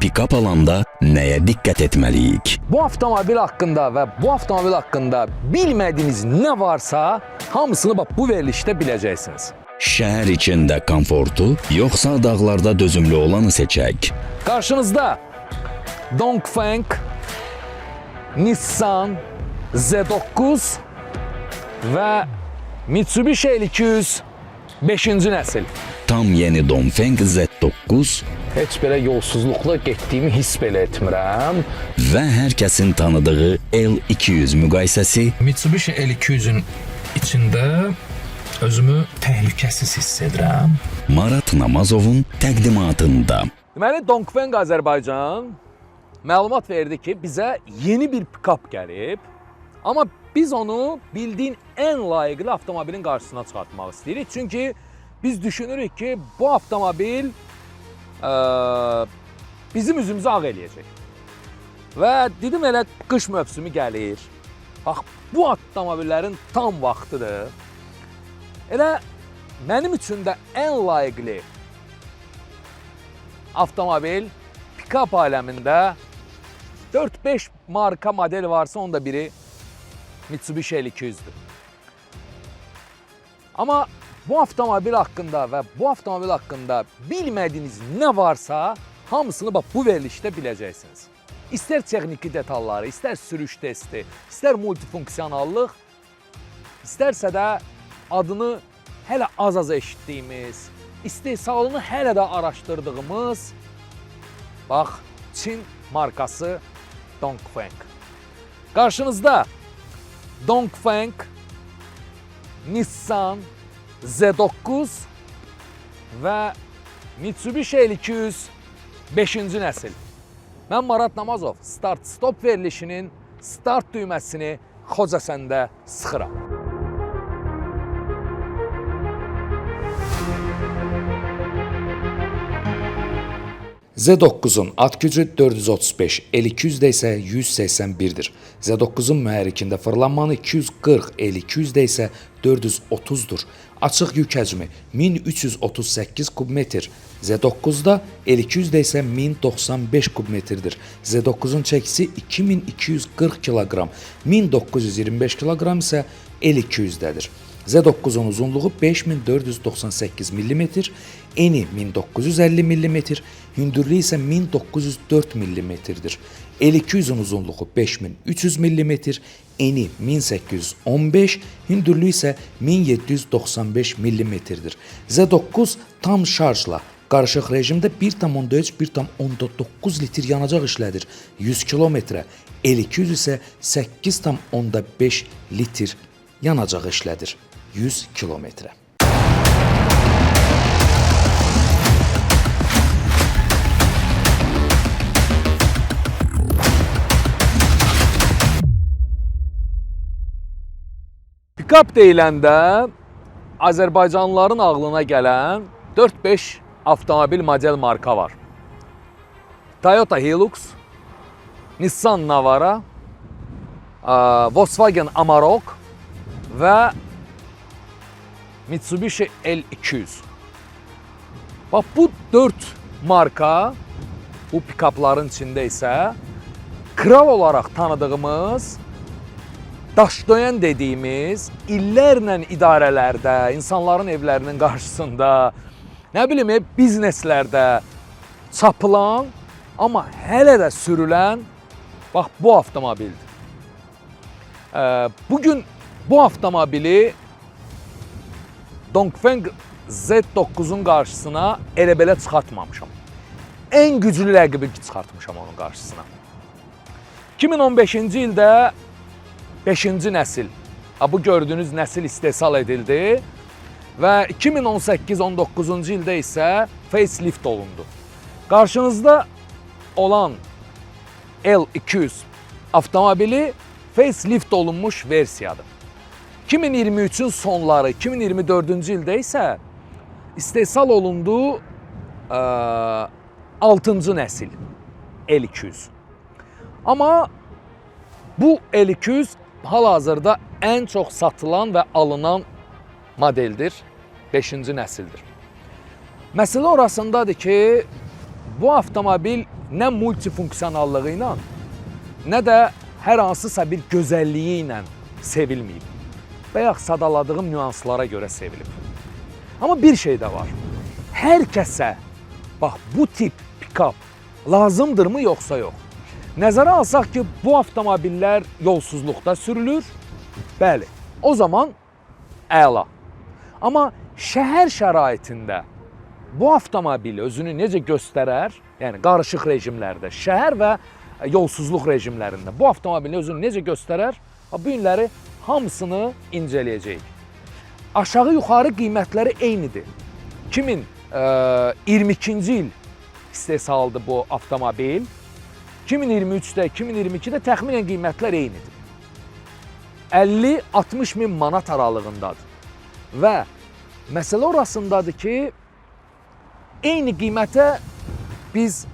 Pikap alanda nəyə diqqət etməliyik? Bu avtomobil haqqında və bu avtomobil haqqında bilmədiyiniz nə varsa, hamısını bax bu verilişdə biləcəksiniz. Şəhər içində komfortu, yoxsa dağlarda dözümlü olanı seçək? Qarşınızda Dongfeng Nissan Z9 və Mitsubishi L200 5-ci nəsil. Tam yeni Dongfeng Z9 Heç belə yolsuzluqla getdiyimi hiss belə etmirəm. və hər kəsin tanıdığı L200 müqayisəsi Mitsubishi L200-ün içində özümü təhlükəsiz hiss edirəm. Marat Namazovun təqdimatında. Deməli, Dongfeng Azərbaycan məlumat verdi ki, bizə yeni bir pikap gəlib. Amma biz onu bildiyin ən layiqli avtomobilin qarşısına çıxartmaq istəyirik. Çünki biz düşünürük ki, bu avtomobil bizim üzümüzü ağ eləyəcək. Və dedim elə qış mövsümü gəlir. Bax, bu avtomobillərin tam vaxtıdır. Elə mənim üçün də ən layiqli avtomobil pikap aləmində 4-5 marka model varsa, onda biri Mitsubishi L200'dür. Amma bu avtomobil haqqında və bu avtomobil haqqında bilmədiyiniz nə varsa, hamısını bax bu verilişdə biləcəksiniz. İstər texniki detalları, istər sürüş testi, istər multifunksiyonallıq, istərsə də adını hələ az-az eşitdiyimiz, istehsalını hələ də araşdırdığımız, bax, Çin markası Dongfeng. Qarşınızda Dongfeng Nissan Z9 və Mitsubishi L200 5-ci nəsil. Mən Marat Namazov, Start-Stop verilişinin start düyməsini Xocəsəndə sıxıram. Z9-un at gücü 435, L200-də isə 181-dir. Z9-un mühərrikində fırlanmanı 240, L200-də isə 430-dur. Açıq yük həcmi 1338 kubmetr. Z9-da, L200-də isə 1095 kubmetrdir. Z9-un çəkisi 2240 kiloqram, 1925 kiloqram isə L200-dədir. Z9-un uzunluğu 5498 mm, eni 1950 mm, hündürlüğü isə 1904 mm-dir. L200-ün uzunluğu 5300 mm, eni 1815, hündürlüğü isə 1795 mm-dir. Z9 tam şarjla qarışıq rejimdə 1,3-1,9 litr yanacaq işlədir 100 kilometrə, L200 isə 8,5 litr yanacaq işlədir 100 kilometrə. Pikap deyiləndə Azərbaycanlıların ağlına gələn 4-5 avtomobil model marka var. Toyota Hilux, Nissan Navara, Volkswagen Amarok və Mitsubishi L200. Bax, bu 4 marka bu pikapların içində isə kral olaraq tanıdığımız, daşdöyan dediyimiz, illərlə idarələrdə, insanların evlərinin qarşısında, nə bilim, bizneslərdə çapılan, amma hələ də sürülən, bax, bu avtomobildir. Bugün bu avtomobili Dongfeng Z9-un qarşısına elə belə çıxartmamışam. Ən güclü rəqibi çıxartmışam onun qarşısına. 2015-ci ildə 5-ci nəsil, bu gördüyünüz nəsil istehsal edildi və 2018-19-cu ildə isə facelift olundu. Qarşınızda olan L200 avtomobili facelift olunmuş versiyadır. 2023-ün sonları, 2024-cü ildə isə istehsal olundu 6-cı nəsil L200. Amma bu L200 hal-hazırda ən çox satılan və alınan modeldir, 5-ci nəsildir. Məsələ orasındadır ki, bu avtomobil nə multifunksiyonallığı ilə, nə də hər hansısa bir gözəlliyi ilə sevilməyib. Bayaq sadaladığım nüanslara görə sevilib. Amma bir şey də var. Hər kəsə bax bu tip pikap lazımdırmı yoxsa yox? Nəzərə alsaq ki, bu avtomobillər yolsuzluqda sürülür. Bəli, o zaman əla. Amma şəhər şəraitində bu avtomobil özünü necə göstərər? Yəni qarışıq rejimlərdə, şəhər və yolsuzluq rejimlərində bu avtomobilin özünü necə göstərər? Bu günləri hamısını incələyəcəyik. Aşağı-yuxarı qiymətləri eynidir. 2022-ci il istehsaldır bu avtomobil. 2023-də, 2022-də təxminən qiymətlər eynidir. 50-60 min manat aralığındadır. Və məsələ orasındadır ki, eyni qiymətə biz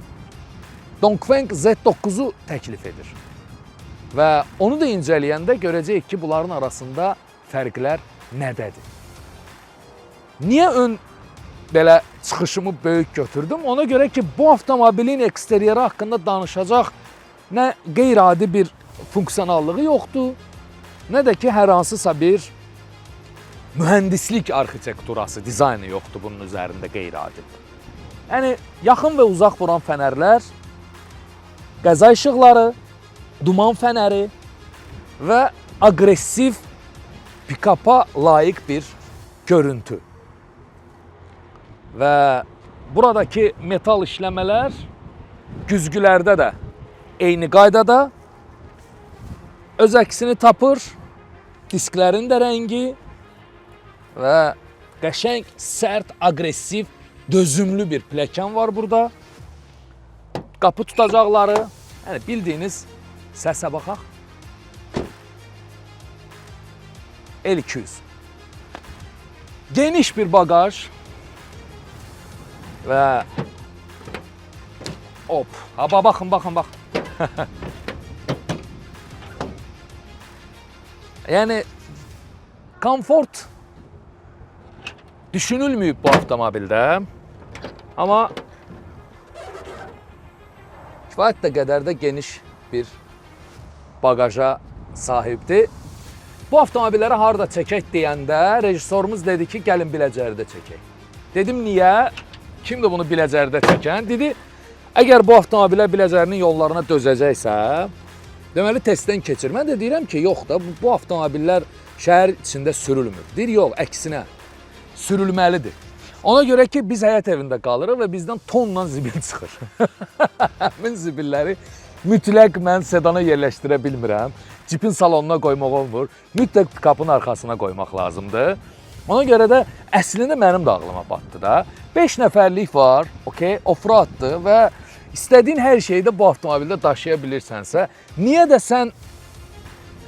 Dongfeng Z9-u təklif edir. Və onu da incələyəndə görəcəyik ki, bunların arasında fərqlər nədədir. Niyə belə çıxışımı böyük götürdüm? Ona görə ki, bu avtomobilin eksteryeri haqqında danışacaq nə qeyri-adi bir funksionallığı yoxdur, nə də ki, hər hansısa bir mühəndislik arxitekturası, dizaynı yoxdur bunun üzərində qeyri-adi. Yəni, yaxın və uzaq vuran fənərlər, qəza işıqları, duman fənəri və aqressiv pikapa layiq bir görüntü. Və buradakı metal işləmələr güzgülərdə də eyni qaydada öz əksini tapır. Disklərin də rəngi və qəşəng, sərt, aqressiv, dözümlü bir pləkan var burada. Qapı tutacaqları, yəni bildiyiniz səsə baxaq. L200. Geniş bir bagaj və hop, baxın. Yəni komfort düşünülməyib bu avtomobildə, amma kifayət qədər də geniş bir bagaja sahibdir. Bu avtomobilləri harada çəkək deyəndə rejissorumuz dedi ki, gəlin Biləcəridə çəkək. Dedim, niyə? Kimdir bunu Biləcəridə çəkən? Dedi, əgər bu avtomobilə Biləcərinin yollarına dözəcəksə, deməli testdən keçir. Mən də deyirəm ki, yox da, bu avtomobillər şəhər içində sürülmür. Deyir, yox, əksinə, sürülməlidir. Ona görə ki, biz həyət evində qalırıq və bizdən tonla zibil çıxır. Həmin zibilləri mütləq mən sedana yerləşdirə bilmirəm. Cipin salonuna qoymaq olmur. Mütləq pikapın arxasına qoymaq lazımdır. Ona görə də əslində mənim də ağlıma batdı da. 5 nəfərlik var, off-roaddır və istədiyin hər şeyi də bu avtomobildə daşıya bilirsənsə, niyə də sən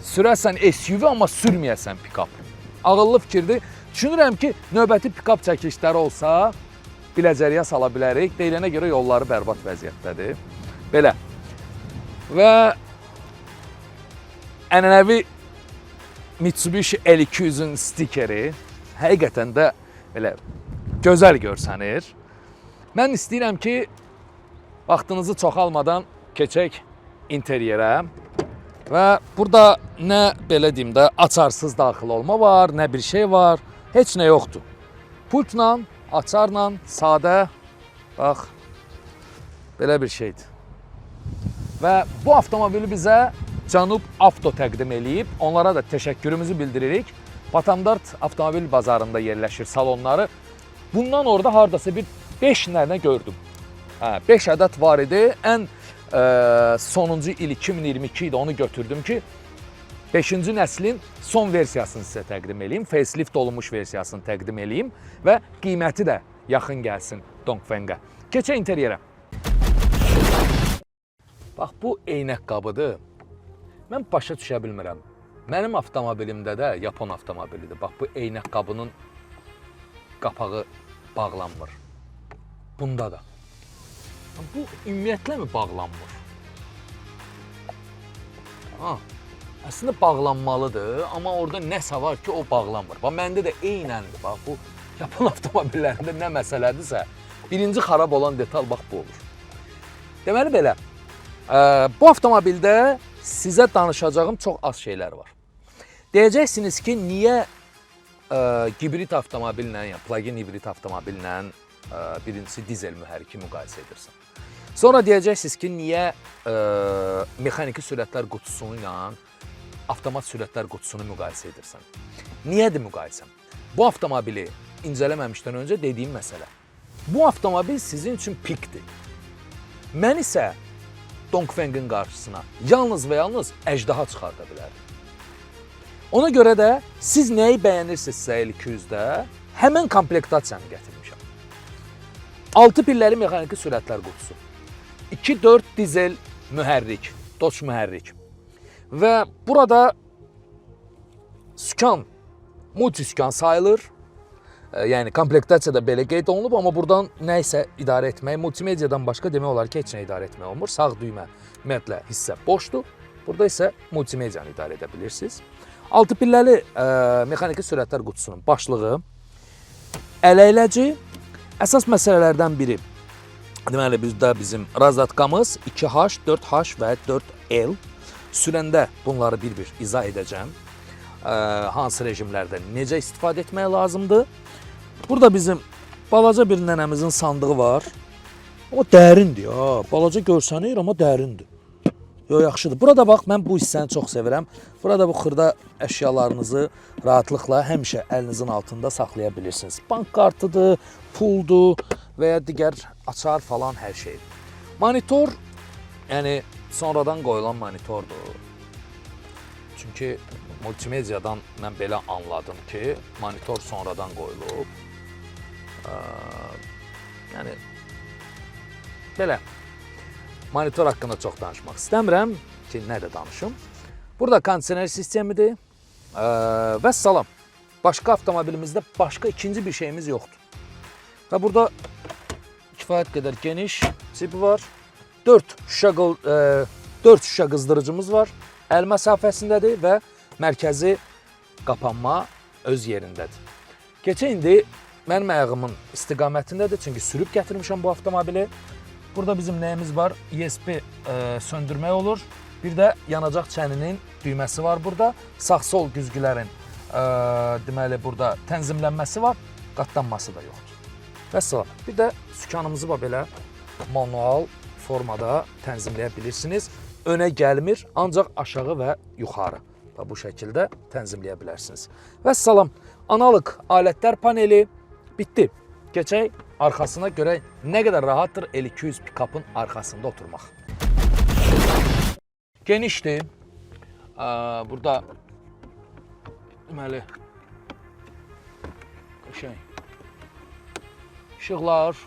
sürəsən SUV, amma sürməyəsən pikap? Ağıllı fikirdir. Düşünürəm ki, növbəti pikap çəkilişləri olsa, Biləcəriyə sala bilərik. Deyilənə görə yolları bərbad vəziyyətdədir. Belə. Və ənənəvi Mitsubishi L200-ün stikeri həqiqətən də belə gözəl görsənir. Mən istəyirəm ki, vaxtınızı çox almadan keçək interyerə və burada nə belə deyim də açarsız daxil olma var, nə bir şey var, heç nə yoxdur. Pultla, açarla, sadə, bax, belə bir şeydir. Və bu avtomobili bizə Canub Avto təqdim eləyib. Onlara da təşəkkürümüzü bildiririk. Patandart avtomobil bazarında yerləşir salonları. Bundan orada hardasa bir 5 dənə gördüm. 5 ədəd var idi. Ən sonuncu il 2022 idi, onu götürdüm ki, 5-ci nəslin son versiyasını sizə təqdim eləyim. Facelift olunmuş versiyasını təqdim eləyim və qiyməti də yaxın gəlsin Dongfengə. Keçək interyerə. Bax, bu eynək qabıdır. Mən başa düşə bilmirəm. Mənim avtomobilimdə də Yapon avtomobilidir. Bax, bu eynək qabının qapağı bağlanmır. Bunda da. Bu ümumiyyətlə mi bağlanmır? Əslində bağlanmalıdır, amma orada nəsə var ki, o bağlanmır. Bax, məndə də eynəndir. Bax, bu Yapon avtomobillərində nə məsələdirsə, birinci xarab olan detal bax bu olur. Deməli belə, bu avtomobildə sizə danışacağım çox az şeylər var. Deyəcəksiniz ki, niyə hibrid avtomobillə, yəni plug-in hibrid avtomobillə birincisi dizel mühərriki müqayisə edirsən. Sonra deyəcəksiniz ki, niyə mexaniki sürətlər qutusunu ilə avtomat sürətlər qutusunu müqayisə edirsən. Niyedir müqayisəm? Bu avtomobili incələməmişdən öncə dediyim məsələ. Bu avtomobil sizin üçün pikdir. Mən isə Dongfeng'in qarşısına yalnız və yalnız əjdaha çıxarda bilərdim. Ona görə də siz nəyi bəyənirsinizsə L200-də həmən komplektasiyanı gətirmişəm. 6 pilləli mexaniki sürətlər qutusu, 2.4 dizel mühərrik, Dodge mühərrik və burada sükan multisükan sayılır. Yəni komplektasiyada belə qeyd olunub, amma buradan nə isə idarə etmək, multimediyadan başqa demək olar ki, heç nə idarə etmək olmur. Sağ düymə ümumiyyətlə hissə boşdur. Burada isə multimediyanı idarə edə bilirsiniz. 6 pilləli mexaniki sürətlər qutusunun başlığı, ələyləci, əsas məsələlərdən biri. Deməli, bizdə bizim razatkamız 2H, 4H və 4L. Sürəndə bunları bir-bir izah edəcəm. Hansı rejimlərdə necə istifadə etmək lazımdır. Burada bizim balaca bir nənəmizin sandığı var. O dərindir ya. Balaca görsənir, amma dərindir. Yox, yaxşıdır. Burada bax, mən bu hissəni çox sevirəm. Burada bu xırda əşyalarınızı rahatlıqla həmişə əlinizin altında saxlaya bilirsiniz. Bank kartıdır, puldur və ya digər açar falan hər şey. Monitor, yəni sonradan qoyulan monitordur. Çünki multimediyadan mən belə anladım ki, monitor sonradan qoyulub. Yəni, belə. Monitor haqqında çox danışmaq istəmirəm ki, nə də danışım. Burada kondisioner sistemidir. Vəssalam. Başqa avtomobilimizdə başqa ikinci bir şeyimiz yoxdur. Və burada kifayət qədər geniş cibi var. 4 şüşə qızdırıcımız var. Əl məsafəsindədir və mərkəzi qapanma öz yerindədir. Keçə indi mənim ayağımın istiqamətindədir, çünki sürüb gətirmişəm bu avtomobili. Burada bizim nəyimiz var? ESP söndürmək olur. Bir də yanacaq çəninin düyməsi var burada. Sağ-sol güzgülərin deməli burada tənzimlənməsi var. Qatlanması da yoxdur. Vəssalam. Bir də sükanımızı belə manual formada tənzimləyə bilirsiniz. Önə gəlmir, ancaq aşağı və yuxarı. Bu şəkildə tənzimləyə bilərsiniz. Vəssalam. Analıq alətlər paneli bitdi. Keçək arxasına görək nə qədər rahatdır L200 pikapın arxasında oturmaq. Genişdir. Burada deməli qəşəng işıqlar,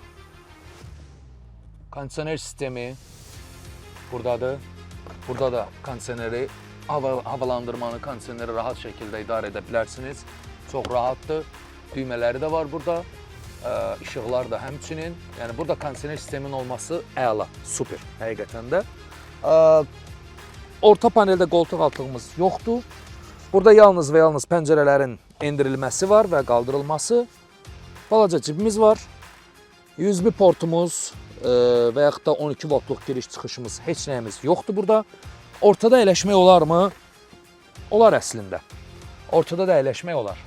kondisioner sistemi buradadır. Burada da kondisioneri, havalandırmanı, kondisioneri rahat şəkildə idarə edə bilərsiniz. Çox rahatdır. Düymələri də var burada. İşıqlar da həmçinin. Yəni burada kondisioner sistemin olması əla, super həqiqətən də. Orta paneldə qoltuq altlığımız yoxdur. Burada yalnız və yalnız pəncərələrin endirilməsi var və qaldırılması. Balaca cibimiz var. USB portumuz və yaxud da 12 voltluq giriş çıxışımız, heç nəyimiz yoxdur burada. Ortada əyləşmək olarmı? Olar əslində. Ortada da əyləşmək olar.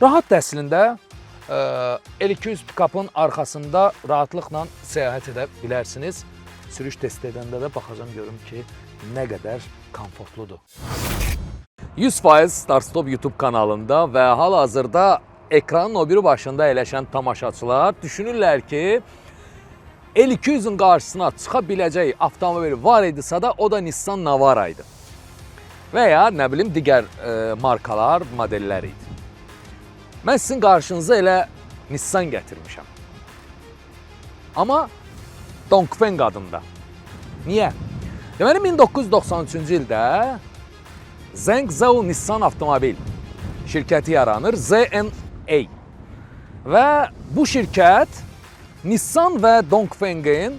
Rahat da əslində L200 pikapın arxasında rahatlıqla səyahət edə bilərsiniz. Sürüş test edəndə də baxacam görüm ki, nə qədər komfortludur. 100% Start Stop YouTube kanalında və hal-hazırda ekranın o biri başında əyləşən tamaşaçılar düşünürlər ki, L200-ün qarşısına çıxa biləcək avtomobil var idisə da, o da Nissan Navara idi. Və ya, nə bilim, digər markalar, modellər idi. Mən sizin qarşınıza elə Nissan gətirmişəm. Amma Dongfeng adında. Niyə? Deməli, 1993-cü ildə Zhengzhou Nissan Avtomobil şirkəti yaranır, ZNA. Və bu şirkət Nissan və Dongfeng'in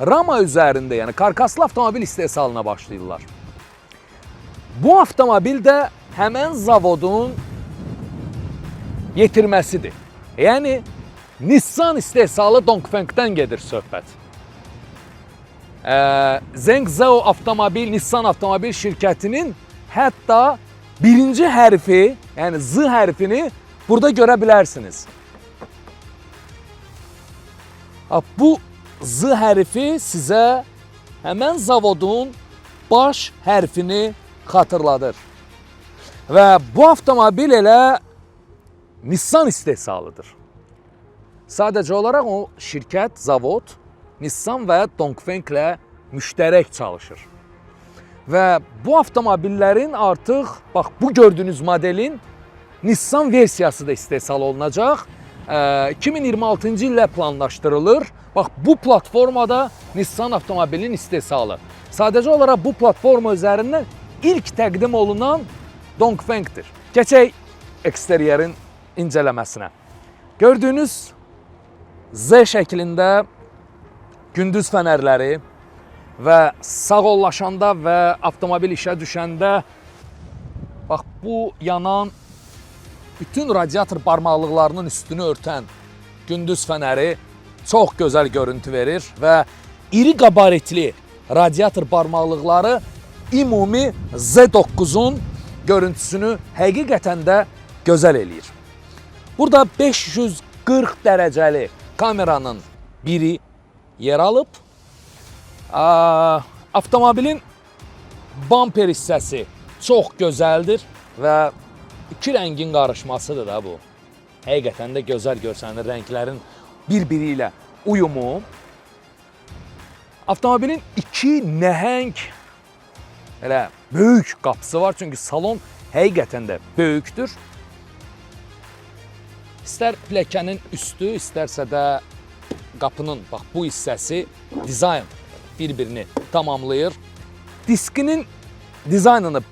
rama üzərində, yəni karkaslı avtomobil istehsalına başlayırlar. Bu avtomobil də həmən zavodun yetirməsidir. Yəni, Nissan istehsalı Dongfeng'dən gedir söhbət. Zhengzhou avtomobil, Nissan avtomobil şirkətinin hətta birinci hərfi, yəni Z hərfini burada görə bilərsiniz. Bu Z hərfi sizə həmən zavodun baş hərfini xatırladır. Və bu avtomobil elə Nissan istehsalıdır. Sadəcə olaraq o şirkət, zavod Nissan və Dongfenglə müştərək çalışır. Və bu avtomobillərin artıq, bax bu gördüyünüz modelin Nissan versiyası da istehsal olunacaq. 2026-cı illə planlaşdırılır. Bax bu platformada Nissan avtomobilinin istehsalı. Sadəcə olaraq bu platforma üzərindən ilk təqdim olunan Dongfengdir. Keçək eksteryerin incələməsinə. Gördüyünüz Z şəklində gündüz fənərləri və sağollaşanda və avtomobil işə düşəndə bax bu yanan bütün radiator barmaqlıqlarının üstünü örtən gündüz fənəri çox gözəl görüntü verir və iri qabaritli radiator barmaqlıqları ümumi Z9-un görüntüsünü həqiqətən də gözəl eləyir. Burada 540 dərəcəli kameranın biri yer alıb. Avtomobilin bamper hissəsi çox gözəldir və iki rəngin qarışmasıdır da bu. Həqiqətən də gözəl görsənir rənglərin bir-biri ilə uyumu. Avtomobilin iki nəhəng elə böyük qapısı var, çünki salon həqiqətən də böyükdür. İstər pilləkənin üstü, istərsə də qapının bax bu hissəsi dizayn bir-birini tamamlayır. Diskinin dizaynını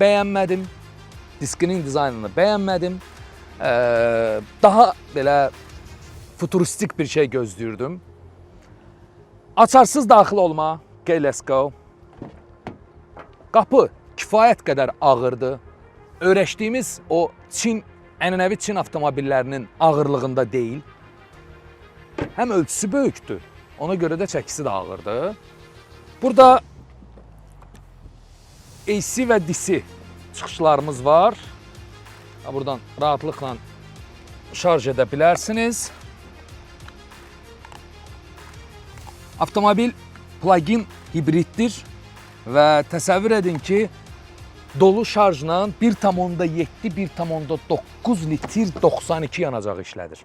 bəyənmədim. Daha belə futuristik bir şey gözləyirdim. Açarsız daxil olma. Okay, let's go. Qapı kifayət qədər ağırdır. Öyrəşdiyimiz o ənənəvi Çin avtomobillərinin ağırlığında deyil. Həm ölçüsü böyükdür, ona görə də çəkisi də ağırdır. Burada AC və DC çıxışlarımız var. Buradan rahatlıqla şarj edə bilərsiniz. Avtomobil plug-in hibriddir və təsəvvür edin ki, dolu şarjla 1,7, 1,9 litr 92 yanacağı işlədir.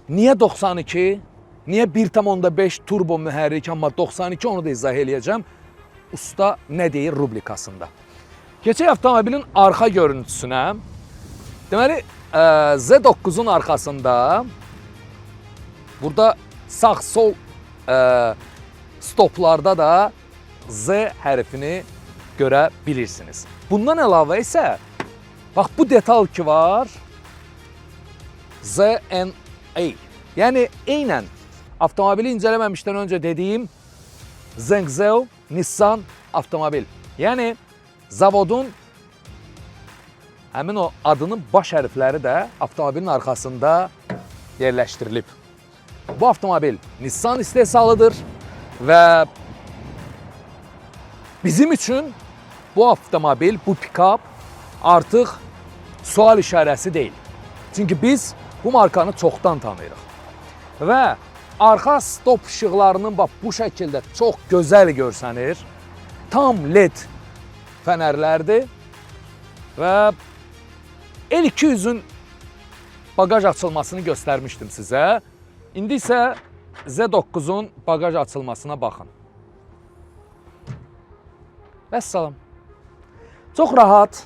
Niyə 92? Niyə 1,5 turbo mühərrik, amma 92 onu da izah eləyəcəm. Usta nə deyir rubrikasında. Keçək avtomobilin arxa görüntüsünə. Deməli, Z9-un arxasında burada sağ-sol stoplarda da Z hərfini görə bilirsiniz. Bundan əlavə isə bax bu detal ki var, ZNA. Yəni eynən avtomobili incələməmişdən öncə dediyim Zhengzhou Nissan avtomobil. Yəni zavodun həmin o adının baş hərfləri də avtomobilin arxasında yerləşdirilib. Bu avtomobil Nissan istehsalıdır və bizim üçün bu avtomobil, bu pikap artıq sual işarəsi deyil. Çünki biz bu markanı çoxdan tanıyırıq. Və arxa stop işıqlarının bax bu şəkildə çox gözəl görsənir. Tam LED fənərlərdir və L200-ün bagaj açılmasını göstərmişdim sizə. İndi isə Z9-un bagaj açılmasına baxın. Vəssalam. Çox rahat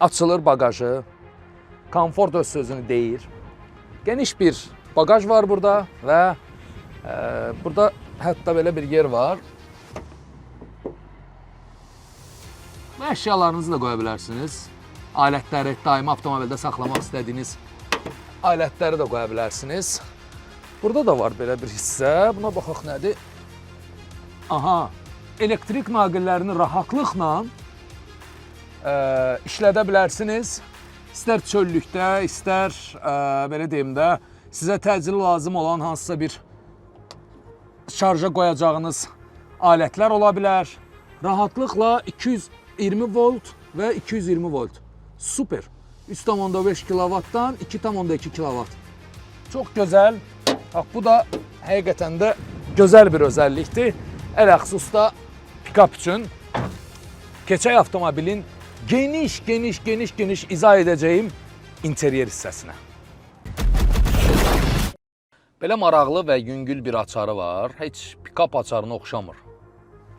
açılır bagajı. Komfort öz sözünü deyir. Geniş bir bagaj var burada və burada hətta belə bir yer var. Əşyalarınızı da qoya bilərsiniz. Alətləri, daimi avtomobildə saxlamaq istədiyiniz alətləri də qoya bilərsiniz. Burada da var belə bir hissə. Buna baxaq nədir? Aha, elektrik naqillərini rahatlıqla işlədə bilərsiniz. İstər çöllükdə, istər belə deyim də, sizə təcili lazım olan hansısa bir şarja qoyacağınız alətlər ola bilər. Rahatlıqla 220 volt və 220 volt. Super. 3,5 kW-dan 2,2 kW. Çox gözəl. Bax, bu da həqiqətən də gözəl bir özəllikdir. Ələxüsusda pikap üçün. Keçək avtomobilin geniş izah edəcəyim interyer hissəsinə. Belə maraqlı və yüngül bir açarı var. Heç pikap açarına oxşamır.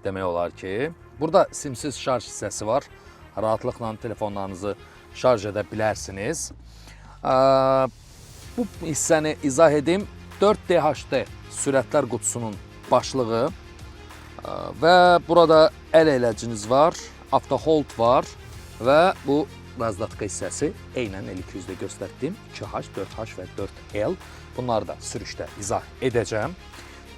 Demək olar ki, burada simsiz şarj hissəsi var. Rahatlıqla telefonlarınızı şarj edə bilərsiniz. Bu hissəni izah edim. 4DHD sürətlər qutusunun başlığı və burada əl eləciniz var, avto hold var və bu razdatka hissəsi eynən L200-də göstərdiyim 2H, 4H və 4L. Bunları da sürüşdə izah edəcəm.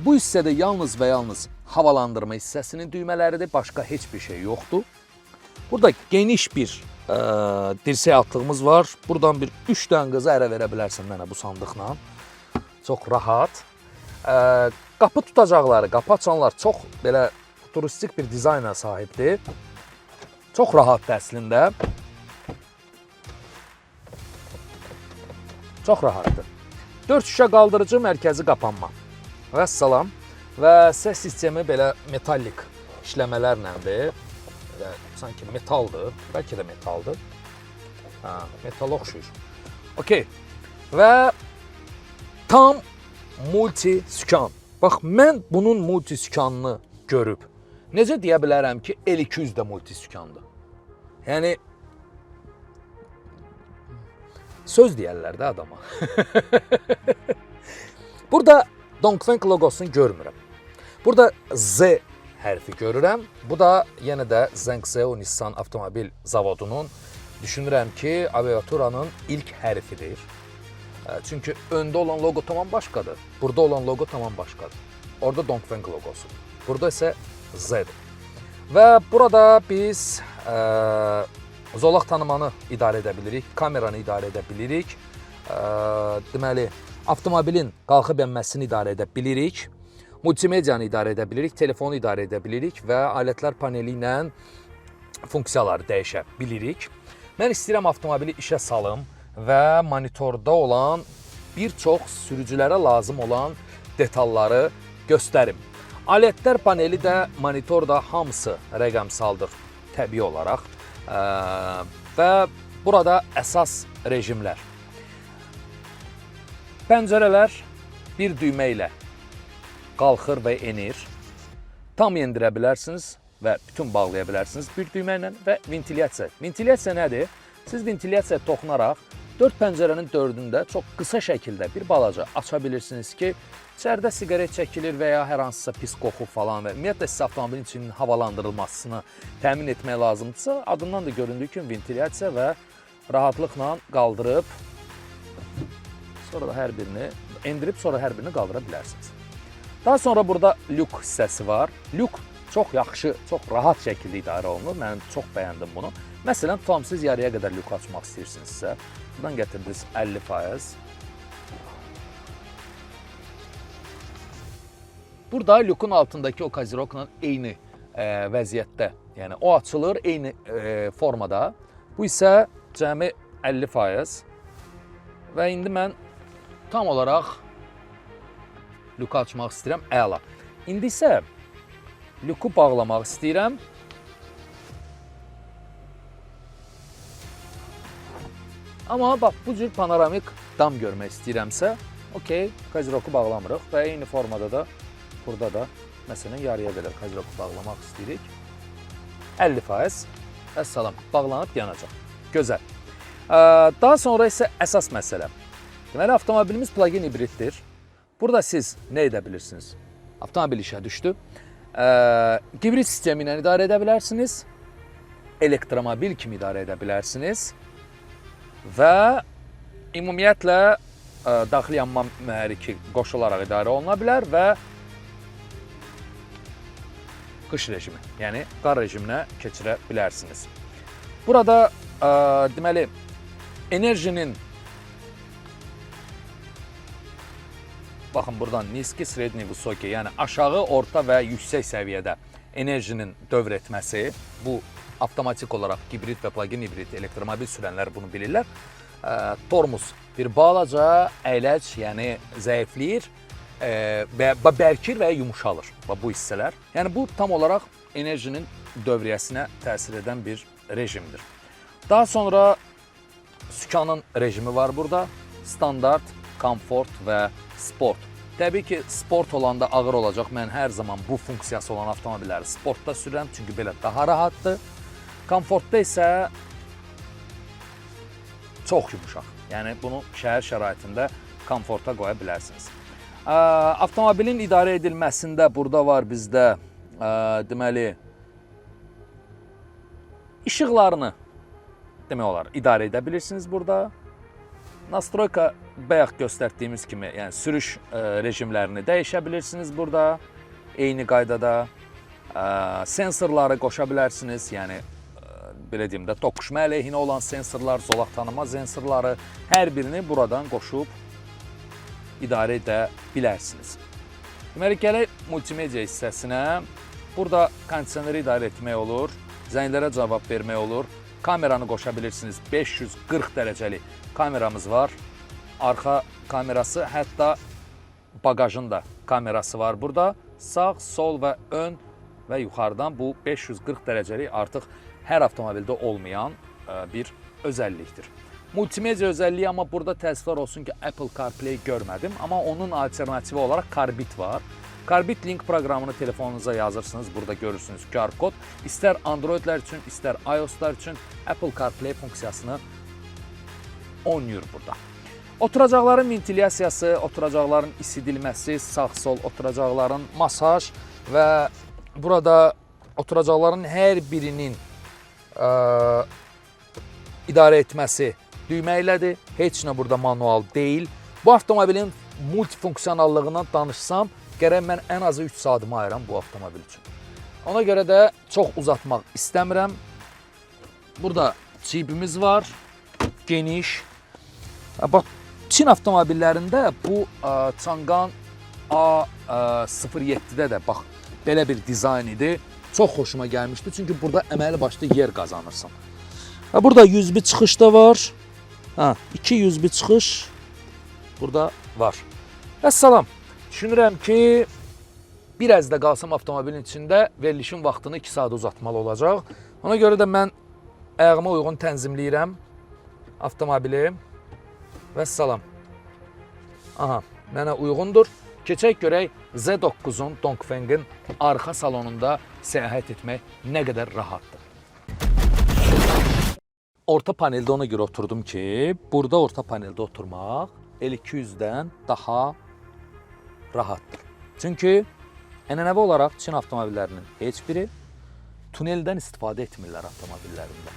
Bu hissədə yalnız və yalnız havalandırma hissəsinin düymələridir, başqa heç bir şey yoxdur. Burada geniş bir dirsək altlığımız var. Buradan bir 3 dənə qızı ərə verə bilərsən mənə bu sandıqla. Çox rahat. Qapı tutacaqları, qapı açanlar çox belə turistik bir dizayna sahibdir. Çox rahatdır əslində. Çox rahatdır. 4 şüşə qaldırıcı mərkəzi qapanma. Vəssalam. Və səs sistemi belə metallik işləmələrləndir. Sanki metaldır. Bəlkə də metaldır. Metala oxşuyur. Okey. Və tam multi-sükan. Bax, mən bunun multi-sükanını görüb necə deyə bilərəm ki, L200 də multi-sükandır? Yəni, söz deyərlər də adama. Burada Dongfeng logosunu görmürəm. Burada Z hərfi görürəm. Bu da yenə də Zhengzhou Nissan avtomobil zavodunun düşünürəm ki, aviaturanın ilk hərfidir. Çünki öndə olan logo tamam başqadır. Burada olan logo tamam başqadır. Orada Dongfeng logosu. Burada isə Z-dir. Və burada biz zolaq tanımanı idarə edə bilirik, kameranı idarə edə bilirik. Deməli, avtomobilin qalxıb enməsini idarə edə bilirik. Multimediyanı idarə edə bilirik, telefonu idarə edə bilirik və alətlər paneli ilə funksiyaları dəyişə bilirik. Mən istəyirəm avtomobili işə salım və monitorda olan bir çox sürücülərə lazım olan detalları göstərim. Alətlər paneli də, monitor da hamısı rəqəmsaldır təbii olaraq. Və burada əsas rejimlər. Pəncərələr bir düymə ilə qalxır və enir. Tam endirə bilərsiniz və bütün bağlaya bilərsiniz bir düymə ilə və ventilyasiya. Ventilyasiya nədir? Siz ventilyasiyaya toxunaraq 4 pəncərənin 4-ündə çox qısa şəkildə bir balaca aça bilirsiniz ki, içəridə siqaret çəkilir və ya hər hansısa pis qoxu falan və ümumiyyətlə siz avtomobilin içinin havalandırılmasını təmin etmək lazımdırsa, adından da göründüyü kimi ventilyasiya və rahatlıqla qaldırıb, sonra da hər birini endirib, sonra hər birini qaldıra bilərsiniz. Daha sonra burada lyuk hissəsi var. Lyuk çox yaxşı, çox rahat şəkildə idarə olunur. Mən çox bəyəndim bunu. Məsələn, tutam siz yarıya qədər lyuku açmaq istəyirsinizsə, buradan gətirdiniz 50%. Burada lyukun altındakı o kozirokla eyni vəziyyətdə, yəni o açılır eyni formada. Bu isə cəmi 50%. Və indi mən tam olaraq lyuku açmaq istəyirəm, əla. İndi isə lyuku bağlamaq istəyirəm. Amma bax, bu cür panoramik dam görmək istəyirəmsə, okey, kaziroku bağlamırıq və eyni formada da burada da, məsələn, yarıya qədər kaziroku bağlamaq istəyirik. 50%, əssalam, bağlanıb yanacaq. Gözəl. Daha sonra isə əsas məsələ. Deməli, avtomobilimiz plug-in hibriddir. Burada siz nə edə bilirsiniz? Avtomobil işə düşdü. Hibrid sistemi ilə idarə edə bilərsiniz. Elektromobil kimi idarə edə bilərsiniz. Və ümumiyyətlə daxili yanma mühərriki qoşularaq idarə oluna bilər və qış rejimi, yəni qar rejiminə keçirə bilərsiniz. Burada deməli enerjinin baxın buradan niski, sredni, visoki, yəni aşağı, orta və yüksək səviyyədə enerjinin dövr etməsi, bu avtomatik olaraq hibrid və plug-in hibrid elektromobil sürənlər bunu bilirlər. Tormuz bir balaca əyləc, yəni zəifləyir və bərkir və yumuşalır bu hissələr. Yəni bu tam olaraq enerjinin dövriyyəsinə təsir edən bir rejimdir. Daha sonra sükanın rejimi var burada. Standart, komfort və sport. Təbii ki, sport olanda ağır olacaq. Mən hər zaman bu funksiyası olan avtomobilləri sportda sürürəm, çünki belə daha rahatdır. Komfortda isə çox yumuşaq. Yəni bunu şəhər şəraitində komforta qoya bilərsiniz. Avtomobilin idarə edilməsində burada var bizdə deməli işıqlarını demək olar idarə edə bilirsiniz burada. Nastroyka bayaq göstərdiyimiz kimi, yəni sürüş rejimlərini dəyişə bilirsiniz burada. Eyni qaydada sensorları qoşa bilərsiniz. Yəni belə deyim də, toqquşma əleyhinə olan sensorlar, zolaq tanıma sensorları, hər birini buradan qoşub idarə edə bilərsiniz. Deməli, gələk multimedia hissəsinə. Burada kondisioneri idarə etmək olur, zənglərə cavab vermək olur, kameranı qoşa bilirsiniz. 540 dərəcəli kameramız var. Arxa kamerası, hətta bagajın da kamerası var burada. Sağ, sol və ön və yuxarıdan bu 540 dərəcəli artıq hər avtomobildə olmayan bir özəllikdir. Multimedia özəlliyi, amma burada təəssüflər olsun ki, Apple CarPlay görmədim, amma onun alternativi olaraq Carbit var. Carbit Link proqramını telefonunuza yazırsınız, burada görürsünüz QR kod. İstər Androidlər üçün, istər iOS-lar üçün Apple CarPlay funksiyasını oynayır burada. Oturacaqların ventilyasiyası, oturacaqların isidilməsi, sağ-sol oturacaqların masaj və burada oturacaqların hər birinin idarə etməsi düymə ilədir. Heç nə burada manual deyil. Bu avtomobilin multifunksiyonallığından danışsam, gərək mən ən azı 3 saatımı ayıram bu avtomobil üçün. Ona görə də çox uzatmaq istəmirəm. Burada cibimiz var, geniş. Bax, Çin avtomobillərində bu Changan A07-də də bax, belə bir dizayn idi. Çox xoşuma gəlmişdi, çünki burada əməli başda yer qazanırsan. Burada USB çıxış da var. 2 USB çıxış burada var. Əssalam. Düşünürəm ki, bir əzdə qalsam avtomobilin içində verilişin vaxtını 2 saat uzatmalı olacaq. Ona görə də mən ayağıma uyğun tənzimləyirəm avtomobili. Vəssalam. Aha, mənə uyğundur. Keçək görək Z9-un Dongfeng'in arxa salonunda səyahət etmək nə qədər rahatdır. Orta paneldə ona görə oturdum ki, burada orta paneldə oturmaq L200-dən daha rahatdır. Çünki ənənəvi olaraq Çin avtomobillərinin heç biri tuneldən istifadə etmirlər avtomobillərində.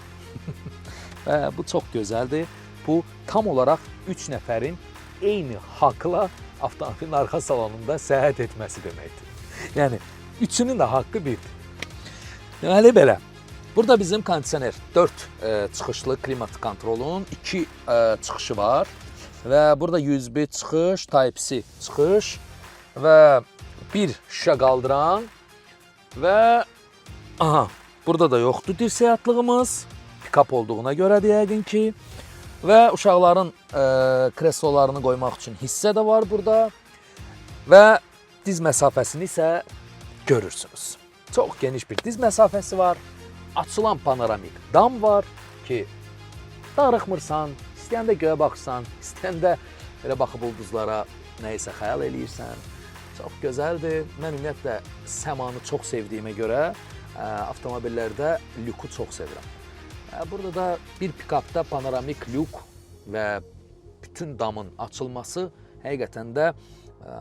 Və bu çox gözəldir. Bu tam olaraq 3 nəfərin eyni haqla avtomobilin arxa salonunda səyahət etməsi deməkdir. Yəni, üçünün də haqqı birdir. Deməli belə, burada bizim kondisioner 4 çıxışlı klimat kontrolun 2 çıxışı var və burada USB çıxış, Type-C çıxış və bir şüşə qaldıran və burada da yoxdur dirsəyatlığımız, pick-up olduğuna görədir yəqin ki. Və uşaqların kreslolarını qoymaq üçün hissə də var burada və diz məsafəsini isə görürsünüz. Çox geniş bir diz məsafəsi var, açılan panoramik dam var ki, darıxmırsan, istəyəndə göyə baxırsan, istəyəndə belə baxıb ulduzlara nəyisə xəyal eləyirsən. Çox gözəldir. Mən ümumiyyətlə səmanı çox sevdiyimə görə avtomobillərdə lüku çox sevirəm. Burada da bir pick-upda panoramik lük və bütün damın açılması həqiqətən də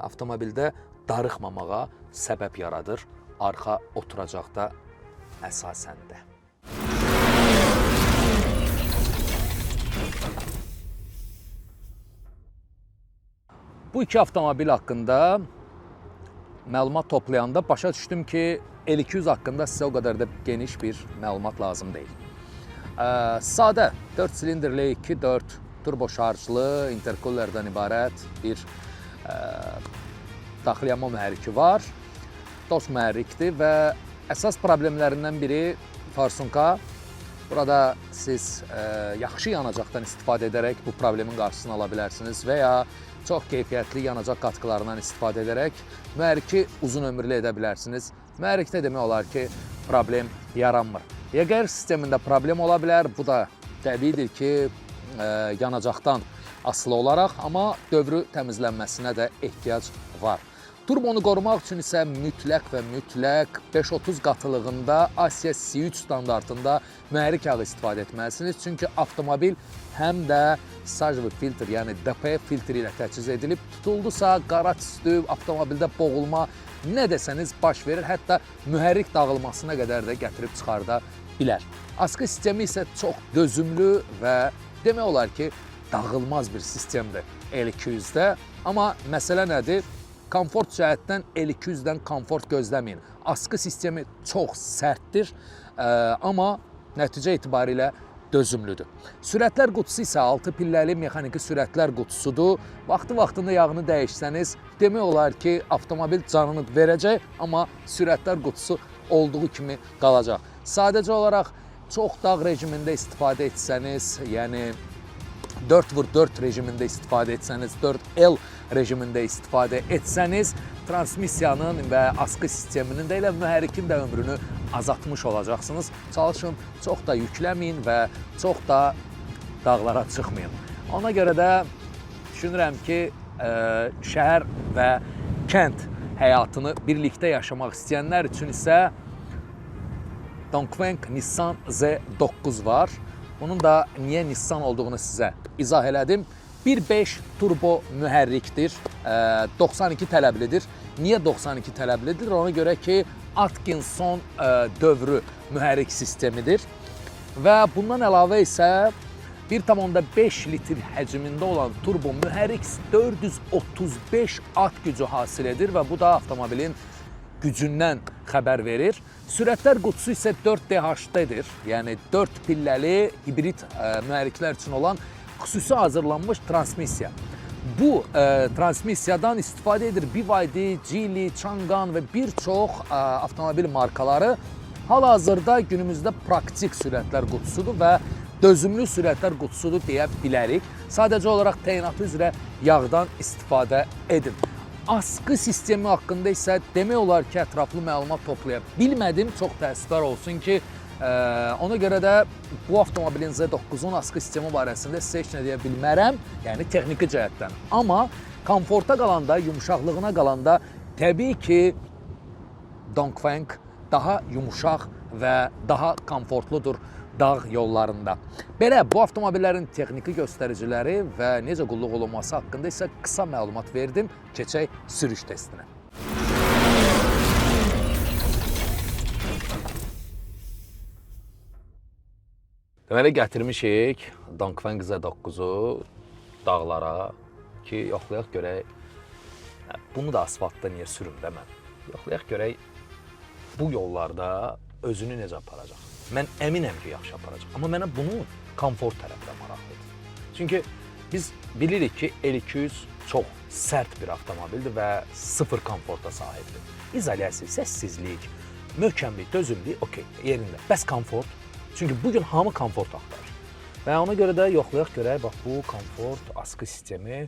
avtomobildə darıxmamağa səbəb yaradır arxa oturacaqda əsasən də. Bu iki avtomobil haqqında məlumat toplayanda başa düşdüm ki, L200 haqqında sizə o qədər də geniş bir məlumat lazım deyil. Sadə 4 silindirli 2.4 turbo şarjlı interkullerdən ibarət bir daxili yanma mühərriki var. DOS mühərrikdir və əsas problemlərindən biri forsunka. Burada siz yaxşı yanacaqdan istifadə edərək bu problemin qarşısını ala bilərsiniz və ya çox keyfiyyətli yanacaq qatqılarından istifadə edərək mühərriki uzun ömürlü edə bilərsiniz. Mühərrikdə demək olar ki, problem yaranmır. YGR sistemində problem ola bilər. Bu da təbiidir ki, yanacaqdan asılı olaraq, amma dövrü təmizlənməsinə də ehtiyac var. Turbonu qorumaq üçün isə mütləq və mütləq 530 qatılığında Asiya C3 standartında mühərrik yağı istifadə etməlisiniz. Çünki avtomobil həm də sajvi filtr, yəni DP filtri ilə təchiz edilib. Tutuldusa, qara tüstü, avtomobildə boğulma, nə desəniz baş verir. Hətta mühərrik dağılmasına qədər də gətirib çıxarda bilər. Askı sistemi isə çox dözümlü və demək olar ki, dağılmaz bir sistemdir L200-də. Amma məsələ nədir? Komfort cəhətdən L200-dən komfort gözləməyin. Askı sistemi çox sərtdir, amma nəticə etibarilə dözümlüdür. Sürətlər qutusu isə 6 pilləli mexaniki sürətlər qutusudur. Vaxtında yağını dəyişsəniz, demək olar ki, avtomobil canını verəcək, amma sürətlər qutusu olduğu kimi qalacaq. Sadəcə olaraq çox dağ rejimində istifadə etsəniz, yəni 4x4 rejimində istifadə etsəniz, 4L rejimində istifadə etsəniz, transmisiyanın və askı sisteminin də elə mühərrikin də ömrünü azaltmış olacaqsınız. Çalışın, çox da yükləməyin və çox da dağlara çıxmayın. Ona görə də düşünürəm ki, şəhər və kənd həyatını birlikdə yaşamaq istəyənlər üçün isə Dongfeng Nissan Z9 var. Bunun da niyə Nissan olduğunu sizə izah elədim. 1.5 turbo mühərrikdir, 92 tələblidir. Niyə 92 tələblidir? Ona görə ki, Atkinson dövrü mühərrik sistemidir. Və bundan əlavə isə 1.5 litr həcmində olan turbo mühərrik 435 at gücü hasil edir və bu da avtomobilin gücündən xəbər verir. Sürətlər qutusu isə 4DH-dədir, yəni 4 pilləli hibrid mühərriklər üçün olan xüsusi hazırlanmış transmisiya. Bu transmisiyadan istifadə edir BYD, Geely, Changan və bir çox avtomobil markaları. Hal-hazırda günümüzdə praktik sürətlər qutusudur və dözümlü sürətlər qutusudur deyə bilərik. Sadəcə olaraq təyinatı üzrə yağdan istifadə edin. Askı sistemi haqqında isə demək olar ki, ətraflı məlumat toplaya bilmədim. Çox təəssüflər olsun ki, ona görə də bu avtomobilin Z9-un askı sistemi barəsində sizə heç nə deyə bilmərəm, yəni texniki cəhətdən. Amma komforta qalanda, yumuşaqlığına qalanda təbii ki, Dongfeng daha yumuşaq və daha komfortludur dağ yollarında. Belə, bu avtomobillərin texniki göstəriciləri və necə qulluq olunması haqqında isə qısa məlumat verdim. Keçək sürüş testinə. Deməli, gətirmişik Dongfeng Z9-u dağlara ki, yoxlayaq görək, bunu da asfaltda niyə sürüm də mən? Yoxlayaq görək, bu yollarda özünü necə aparacaq? Mən əminəm ki, yaxşı aparacaq. Amma mənə bunun komfort tərəfdə maraqlıdır. Çünki biz bilirik ki, L200 çox sərt bir avtomobildir və sıfır komforta sahibdir. İzolyasiya, səssizlik, möhkəmlik, dözümlük, okey, yerində. Bəs komfort? Çünki bugün hamı komfort axtarır. Və ona görə də yoxlayaq görək, bax, bu komfort, askı sistemi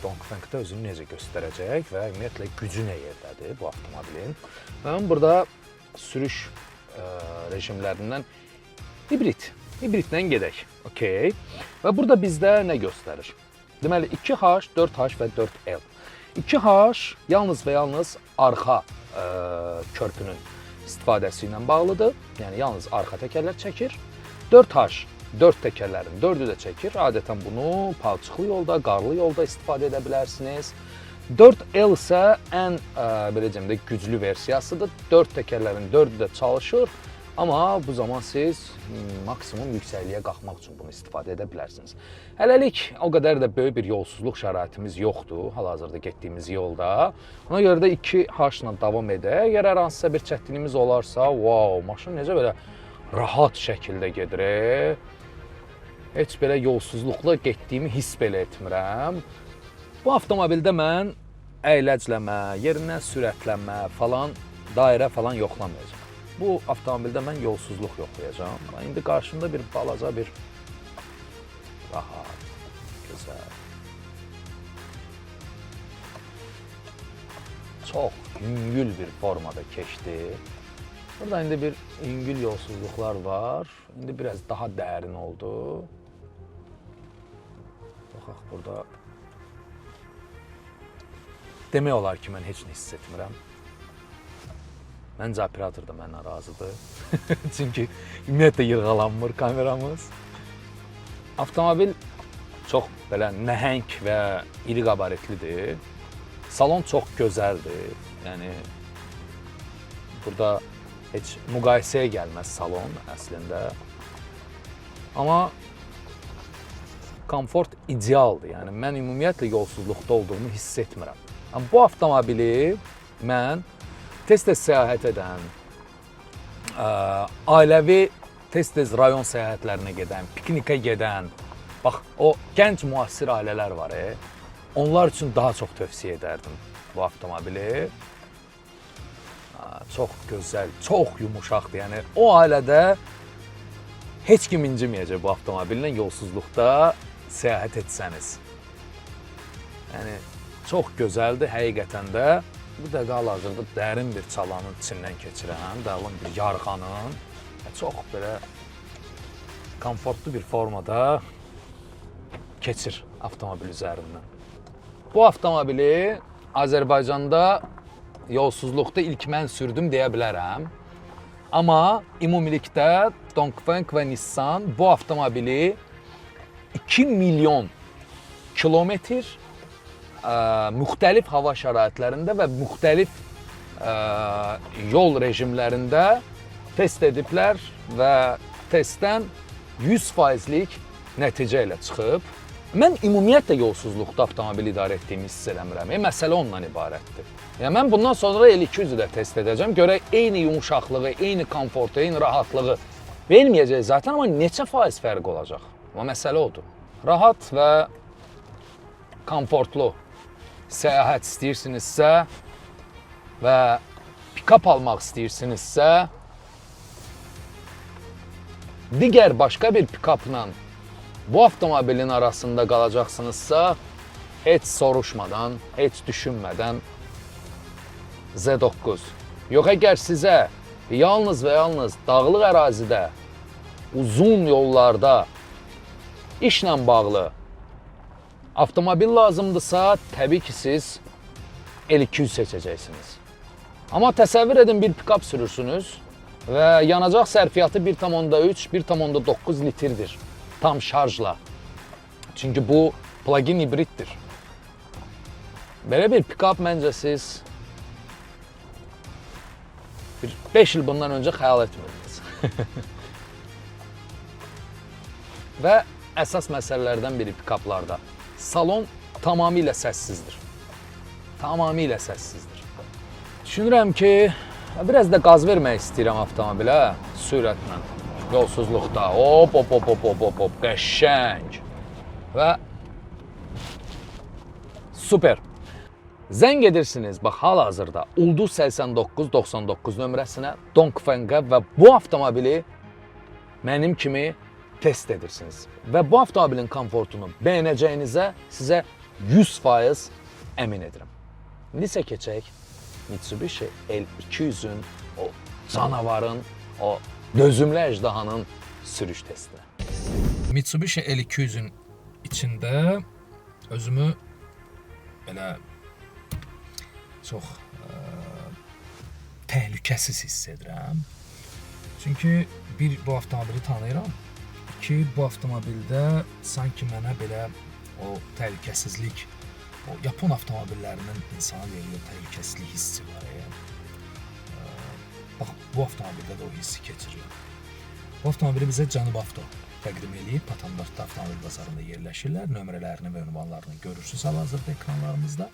Dongfengdə özünü necə göstərəcək və ümumiyyətlə gücü nə yerdədir bu avtomobilin. Mən burada sürüş rejimlərindən hibridlə gedək. Okay. Və burada bizdə nə göstərir? Deməli, 2H, 4H və 4L. 2H yalnız və yalnız arxa körpünün istifadəsi ilə bağlıdır. Yəni, yalnız arxa təkərlər çəkir. 4H, 4 təkərlərin 4-ü də çəkir. Adətən bunu palçıqlı yolda, qarlı yolda istifadə edə bilərsiniz. 4L isə ən belə deyim də güclü versiyasıdır. 4 təkərlərin 4-ü də çalışır. Amma bu zaman siz maksimum yüksəkliyə qalxmaq üçün bunu istifadə edə bilərsiniz. Hələlik o qədər də böyük bir yolsuzluq şəraitimiz yoxdur hal-hazırda getdiyimiz yolda. Ona görə də 2H ilə davam edək. Əgər hər hansısa bir çətinliyimiz olarsa, wow, maşın necə belə rahat şəkildə gedir. Heç belə yolsuzluqla getdiyimi hiss belə etmirəm. Bu avtomobildə mən əyləcləmə, yerindən sürətlənmə falan, dairə falan yoxlamayacağam. Bu avtomobildə mən yolsuzluq yoxlayacağam. İndi qarşımda bir balaca bir rahat, gözəl, çox yüngül bir formada keçdi. Burada indi bir yüngül yolsuzluqlar var. İndi biraz daha dərin oldu. Baxaq burada. Demək olar ki, mən heç nə hiss etmirəm. Məncə operator da məndən razıdır. Çünki ümumiyyətlə yırğalanmır kameramız. Avtomobil çox belə nəhəng və iri qabaritlidir. Salon çox gözəldir. Yəni burada heç müqayisəyə gəlməz salon əslində. Amma komfort idealdır. Yəni mən ümumiyyətlə yolsuzluqda olduğumu hiss etmirəm. Amma bu avtomobili mən tez-tez səyahət edən, ailəvi tez-tez rayon səyahətlərinə gedən, piknikə gedən, bax o gənc müasir ailələr var, onlar üçün daha çox tövsiyə edərdim bu avtomobili. Çox gözəl, çox yumuşaqdır. Yəni o ailədə heç kim inciməyəcək bu avtomobillə yolsuzluqda səyahət etsəniz. Yəni çox gözəldir həqiqətən də. Bu dəqiqə hal-hazırda dərin bir çalanın içindən keçirəm, dərin bir yarğanın. Çox belə komfortlu bir formada keçir avtomobil üzərindən. Bu avtomobili Azərbaycanda yolsuzluqda ilk mən sürdüm deyə bilərəm. Amma ümumilikdə Dongfeng və Nissan bu avtomobili 2 milyon kilometr müxtəlif hava şəraitlərində və müxtəlif yol rejimlərində test ediblər və testdən 100%lik nəticə ilə çıxıb. Mən ümumiyyətlə yolsuzluqda avtomobil idarə etdiyimi hiss eləmirəm. Məsələ ondan ibarətdir. Yəni mən bundan sonra L200-ü də test edəcəm. Görək eyni yumuşaqlığı, eyni komfortu, eyni rahatlığı verməyəcək zaten, amma neçə faiz fərq olacaq? Amma məsələ odur. Rahat və komfortlu səyahət istəyirsinizsə və pikap almaq istəyirsinizsə, digər başqa bir pikapla bu avtomobilin arasında qalacaqsınızsa, heç soruşmadan, heç düşünmədən Z9. Yox, əgər sizə yalnız və yalnız dağlıq ərazidə, uzun yollarda işlə bağlı avtomobil lazımdırsa, təbii ki, siz L200 seçəcəksiniz. Amma təsəvvür edin, bir pikap sürürsünüz və yanacaq sərfiyyatı 1,3, 1,9 litrdir tam şarjla. Çünki bu plug-in hibriddir. Belə bir pikap məncə siz 5 il bundan öncə xəyal etmirdiniz. Və əsas məsələlərdən biri pikaplarda. Salon tamamilə səssizdir. Tamamilə səssizdir. Düşünürəm ki, biraz da qaz vermək istəyirəm avtomobilə sürətlə, yolsuzluqda. Hop, hop, hop, hop, hop, hop, qəşəng. Və super. Zəng edirsiniz, bax, hal-hazırda Ulduz 8999 nömrəsinə, Dongfengə və bu avtomobili mənim kimi test edirsiniz. Və bu avtomobilin komfortunu bəyənəcəyinizə sizə 100% əmin edirəm. İndi isə keçək Mitsubishi L200-ün, o canavarın, o dözümlü əjdahanın sürüş testinə. Mitsubishi L200-ün içində özümü belə çox təhlükəsiz hiss edirəm. Çünki bir, bu avtomobili tanıyıram. İki, bu avtomobildə sanki mənə belə o təhlükəsizlik, o Yapon avtomobillərinin insana veriyor təhlükəsizlik hissi var. Bax, bu avtomobildə də o hissi keçiriyor. Bu avtomobili bizə Canıb Avto təqdim edib, Patandortda avtomobil bazarında yerləşirlər. Nömrələrini və ünvanlarını görürsünüz hal-hazırda ekranlarımızda.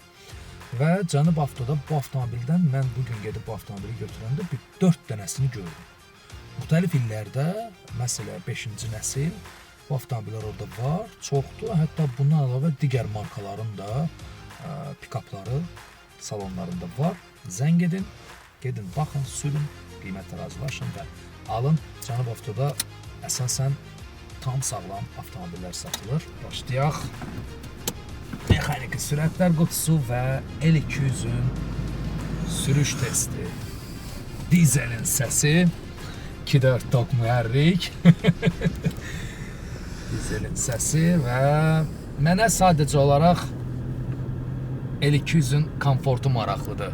Və Canıb Avtoda bu avtomobildən mən bugün gedib bu avtomobili götürəndə bir 4 dənəsini gördüm. Müxtəlif illərdə, məsələ 5-ci nəsil, bu avtomobillər orada var, çoxdur. Hətta bundan əlavə digər markaların da pikapları salonlarında var. Zəng edin, gedin baxın, sürün, qiymətlə razılaşın və alın. Cənab Avtoda əsasən tam sağlam avtomobillər satılır. Başlayaq. Mexaniki sürətlər qutusu və L200-ün sürüş testi. Dizelin səsi, 2-4 tok mühərrik. Dizelin səsi və mənə sadəcə olaraq L200-ün komfortu maraqlıdır.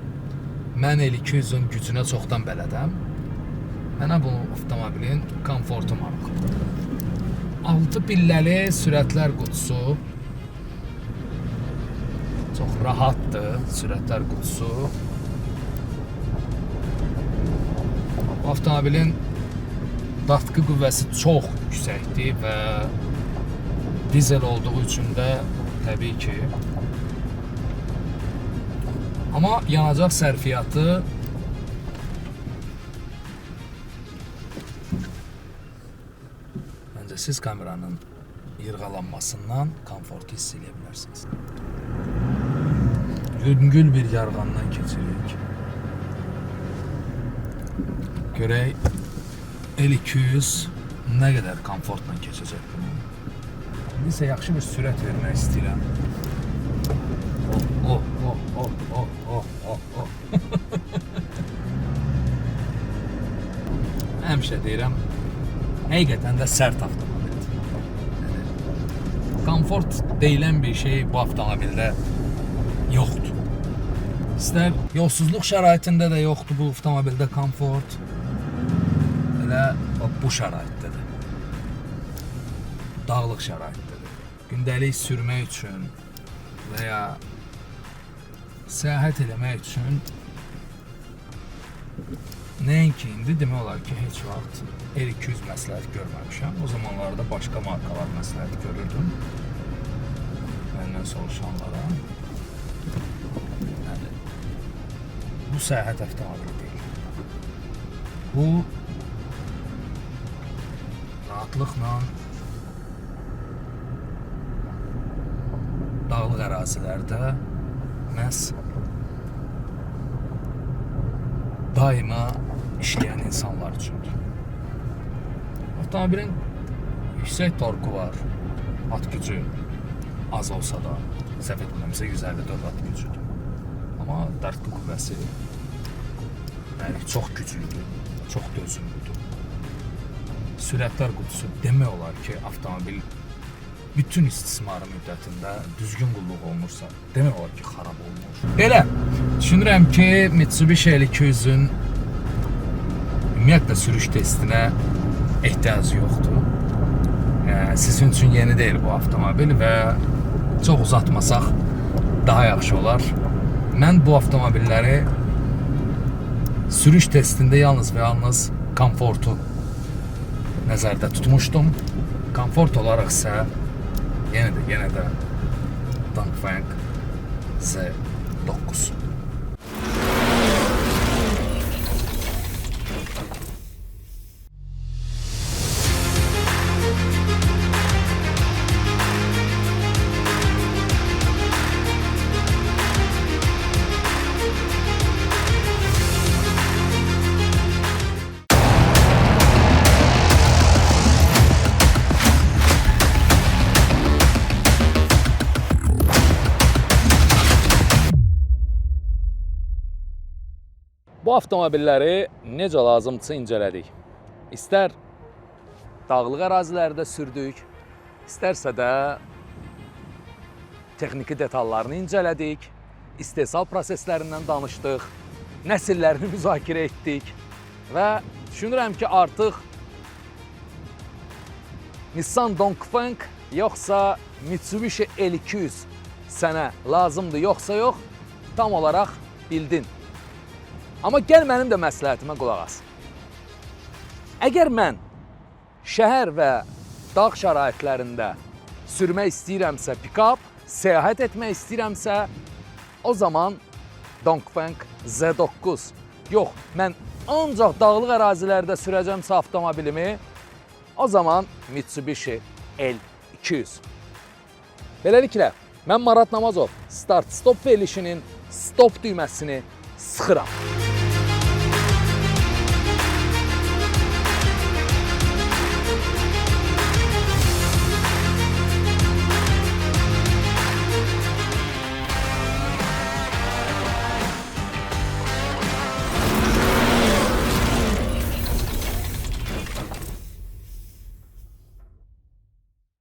Mən L200-ün gücünə çoxdan bələdəm. Mənə bu avtomobilin komfortu maraqlıdır. 6 pilləli sürətlər qutusu. Çox rahatdır sürətlər qutusu. Avtomobilin daxtqı qüvvəsi çox yüksəkdir və dizel olduğu üçün də təbii ki. Amma yanacaq sərfiyyatı məncə siz kameranın yırğalanmasından komfortu hiss edə bilərsiniz. Yüngül bir yarğandan keçirik. Görək L200 nə qədər komfortla keçəcək bunu. İndi isə yaxşı bir sürət vermək istəyirəm. Həmişə deyirəm, həqiqətən də sərt avtomobildir. Komfort deyilən bir şey bu avtomobildə yoxdur. İstər yolsuzluq şəraitində də yoxdur bu avtomobildə komfort. Elə bu şəraitdədir. Dağlıq şəraitdədir. Gündəlik sürmək üçün və ya səyahət eləmək üçün nəinki indi demək olar ki, heç vaxt L200 məsləhət görməmişəm. O zamanlarda başqa markalar məsləhət görürdüm. Məndən soruşanlara. Yəni, bu səyahət avtomobili deyil. Bu rahatlıqla dağlıq ərazilərdə məhz daima işləyən insanlar üçündür. Avtomobilin yüksək torku var, at gücü az olsa da, səhv etmirəmsə 154 at gücüdür. Amma daxtqı qüvvəsi çox güclüdür, çox dözümlüdür. Sürətlər qutusu demək olar ki, avtomobil bütün istismarı müddətində düzgün qulluq olunursa, demək olar ki, xarab olunur. Belə, düşünürəm ki, Mitsubishi L200-ün ümumiyyətlə sürüş testinə ehtiyacı yoxdur. Sizin üçün yeni deyil bu avtomobil və çox uzatmasaq daha yaxşı olar. Mən bu avtomobilləri sürüş testində yalnız və yalnız komfortu nəzərdə tutmuşdum. Komfort olaraq isə yenə də Dongfeng Z9. Bu avtomobilləri necə lazımdırsa incələdik. İstər dağlıq ərazilərdə sürdük, istərsə də texniki detallarını incələdik, istehsal proseslərindən danışdıq, nəsillərini müzakirə etdik və düşünürəm ki, artıq Nissan Dongfeng yoxsa Mitsubishi L200 sənə lazımdır yoxsa yox, tam olaraq bildin. Amma gəl mənim də məsləhətimə qulaq as. Əgər mən şəhər və dağ şəraitlərində sürmək istəyirəmsə pick-up, səyahət etmək istəyirəmsə, o zaman Dongfeng Z9. Yox, mən ancaq dağlıq ərazilərdə sürəcəmsə avtomobilimi, o zaman Mitsubishi L200. Beləliklə, mən Marat Namazov, Start Stop verilişinin stop düyməsini sıxıram.